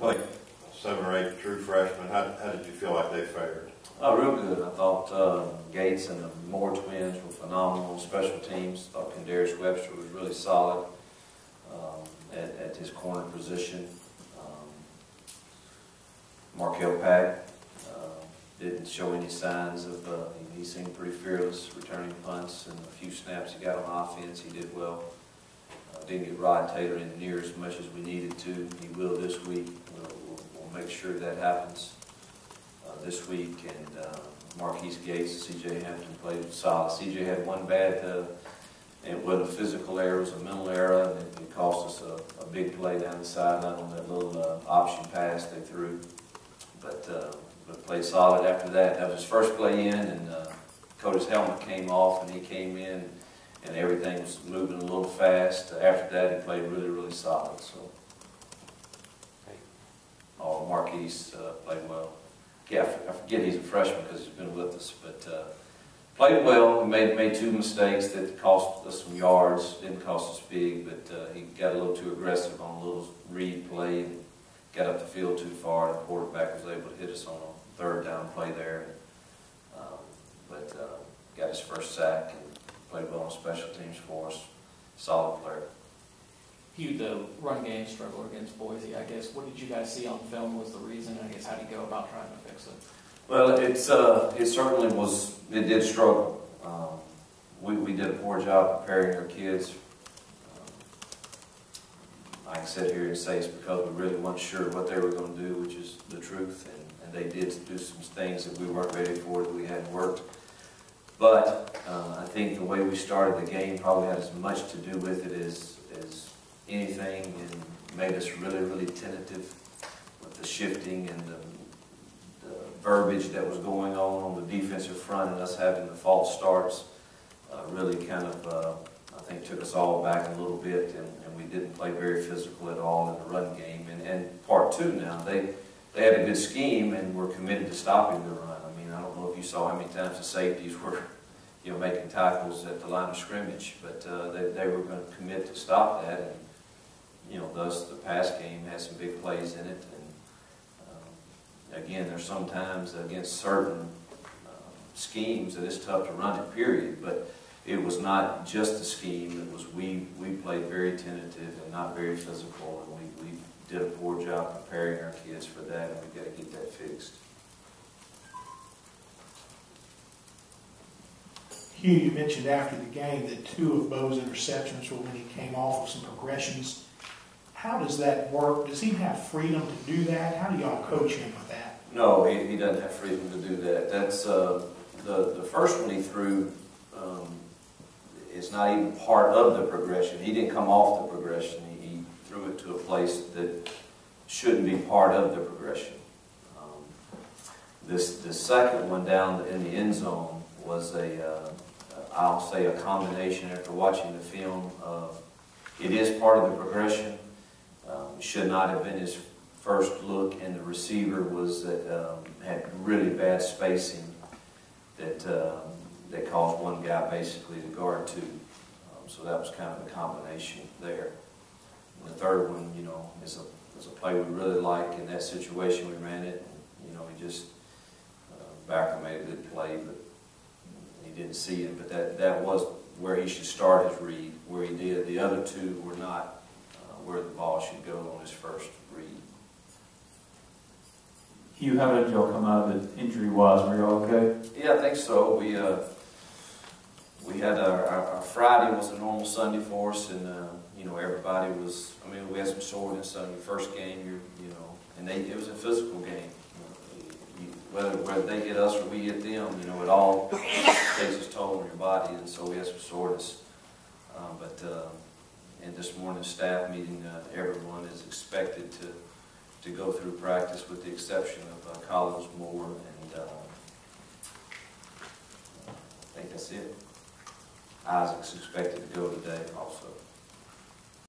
Like 7 or 8 true freshmen, how did you feel like they fared? Oh, real good. I thought Gates and the Moore twins were phenomenal on special teams. I thought Kendarius Webster was really solid at his corner position. Markel Pack didn't show any signs of, he seemed pretty fearless returning punts, and a few snaps he got on offense, he did well. Didn't get Rod Taylor in near as much as we needed to. He will this week. We'll make sure that happens this week. And Marquise Gates and C.J. Hampton played solid. C.J. had one bad, and it wasn't a physical error, it was a mental error, and it cost us a big play down the sideline on that little option pass they threw. But played solid after that. That was his first play in, and Cody's helmet came off, and he came in, and everything was moving a little fast. After that, he played really, really solid. So, Marquise played well. Yeah, I forget he's a freshman because he's been with us, but played well. He made 2 mistakes that cost us some yards. Didn't cost us big, but he got a little too aggressive on a little read play and got up the field too far, and the quarterback was able to hit us on a 3rd down play there. But got his first sack and played well on special teams for us. Solid player. Hugh, the run game struggle against Boise, I guess, what did you guys see on film was the reason, and I guess how do you go about trying to fix it? Well, it certainly was, it did struggle. We did a poor job preparing our kids. I can sit here and say it's because we really weren't sure what they were going to do, which is the truth, and they did do some things that we weren't ready for, that we hadn't worked. But I think the way we started the game probably had as much to do with it as anything, and made us really, really tentative with the shifting and the verbiage that was going on the defensive front, and us having the false starts really kind of, I think, took us all back a little bit, and we didn't play very physical at all in the run game. And part 2 now, they had a good scheme and were committed to stopping the run. I mean, I don't know if you saw how many times the safeties were, making tackles at the line of scrimmage, but they were going to commit to stop that, and thus the pass game had some big plays in it. And again, there's sometimes against certain schemes that it's tough to run it, period. But it was not just the scheme. It was we played very tentative and not very physical, and we did a poor job preparing our kids for that, and we've got to get that fixed. Hugh, you mentioned after the game that 2 of Bo's interceptions were when he came off of some progressions. How does that work? Does he have freedom to do that? How do y'all coach him with that? No, he doesn't have freedom to do that. That's the first one he threw is not even part of the progression. He didn't come off the progression. He threw it to a place that shouldn't be part of the progression. The second one down in the end zone was I'll say a combination after watching the film of it is part of the progression. Should not have been his first look, and the receiver was had really bad spacing that caused one guy basically to guard 2. So that was kind of a combination there. And the third one, is a play we really like. In that situation, we ran it. And, he just Backer made a good play, but he didn't see it. But that was where he should start his read, where he did. The other 2 were not where the ball should go on his first read. Hugh, how did y'all come out of it injury-wise? Were y'all okay? Yeah, I think so. We had our Friday was a normal Sunday for us, and everybody was. I mean, we had some soreness on the first game, and it was a physical game. Whether they hit us or we hit them, it all takes its toll on your body, and so we had some soreness. And this morning's staff meeting, everyone is expected to go through practice with the exception of Collins Moore, and I think that's it. Isaac's expected to go today also.